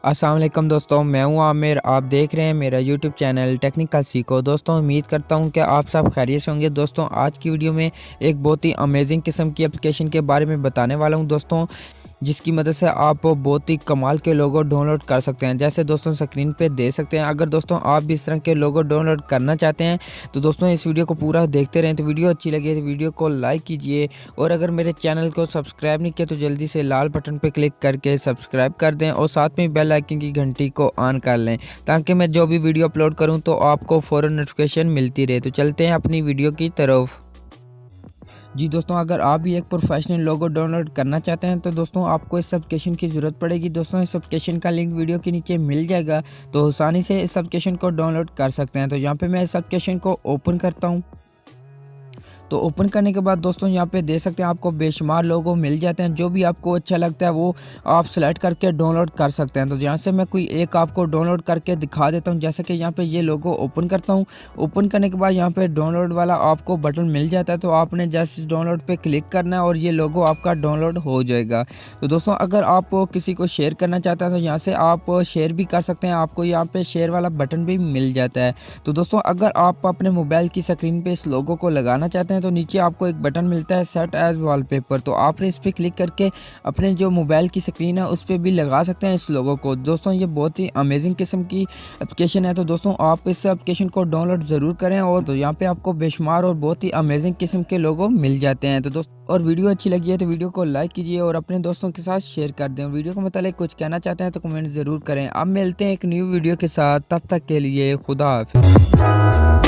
अस्सलाम वालेकुम दोस्तों, मैं हूं आमिर। आप देख रहे हैं मेरा यूट्यूब चैनल टेक्निकल सीखो। दोस्तों उम्मीद करता हूं कि आप सब खैरियत से होंगे। दोस्तों आज की वीडियो में एक बहुत ही अमेजिंग किस्म की एप्लीकेशन के बारे में बताने वाला हूं दोस्तों, जिसकी मदद से आप बहुत ही कमाल के लोगो डाउनलोड कर सकते हैं। जैसे दोस्तों स्क्रीन पे दे सकते हैं। अगर दोस्तों आप भी इस तरह के लोगो डाउनलोड करना चाहते हैं तो दोस्तों इस वीडियो को पूरा देखते रहें। तो वीडियो अच्छी लगी तो वीडियो को लाइक कीजिए, और अगर मेरे चैनल को सब्सक्राइब नहीं किया तो जल्दी से लाल बटन पर क्लिक करके सब्सक्राइब कर दें, और साथ में बेल आइकन की घंटी को ऑन कर लें ताकि मैं जो भी वीडियो अपलोड करूँ तो आपको फ़ौरन नोटिफिकेशन मिलती रहे। तो चलते हैं अपनी वीडियो की तरफ। जी दोस्तों, अगर आप भी एक प्रोफेशनल लोगो डाउनलोड करना चाहते हैं तो दोस्तों आपको इस एप्लीकेशन की ज़रूरत पड़ेगी। दोस्तों इस एप्लीकेशन का लिंक वीडियो के नीचे मिल जाएगा, तो आसानी से इस एप्लीकेशन को डाउनलोड कर सकते हैं। तो यहाँ पे मैं इस एप्लीकेशन को ओपन करता हूँ। तो ओपन करने के बाद दोस्तों यहाँ पे देख सकते हैं आपको बेशुमार लोगो मिल जाते हैं। जो भी आपको अच्छा लगता है वो आप सेलेक्ट करके डाउनलोड कर सकते हैं। तो यहाँ से मैं कोई एक आपको डाउनलोड करके दिखा देता हूँ। जैसे कि यहाँ पे ये लोगो ओपन करता हूँ। ओपन करने के बाद यहाँ पे डाउनलोड वाला आपको बटन मिल जाता है, तो आपने जस्ट इस डाउनलोड पे क्लिक करना है और ये लोगो आपका डाउनलोड हो जाएगा। तो दोस्तों अगर आप किसी को शेयर करना चाहते हैं तो यहाँ से आप शेयर भी कर सकते हैं। आपको यहाँ पे शेयर वाला बटन भी मिल जाता है। तो दोस्तों अगर आप अपने मोबाइल की स्क्रीन पे इस लोगो को लगाना चाहते हैं तो नीचे आपको एक बटन मिलता है सेट एज वॉलपेपर। तो आपने इस पर क्लिक करके अपने जो मोबाइल की स्क्रीन है उस पर भी लगा सकते हैं इस लोगो को। दोस्तों ये बहुत ही अमेजिंग किस्म की एप्लीकेशन है। तो दोस्तों आप इस एप्लीकेशन को डाउनलोड ज़रूर करें, और तो यहाँ पे आपको बेशुमार और बहुत ही अमेजिंग किस्म के लोगो मिल जाते हैं। तो दोस्तों और वीडियो अच्छी लगी है तो वीडियो को लाइक कीजिए और अपने दोस्तों के साथ शेयर कर दें। वीडियो को मतलब कुछ कहना चाहते हैं तो कमेंट ज़रूर करें। अब मिलते हैं एक न्यू वीडियो के साथ, तब तक के लिए खुदा हाफिज़।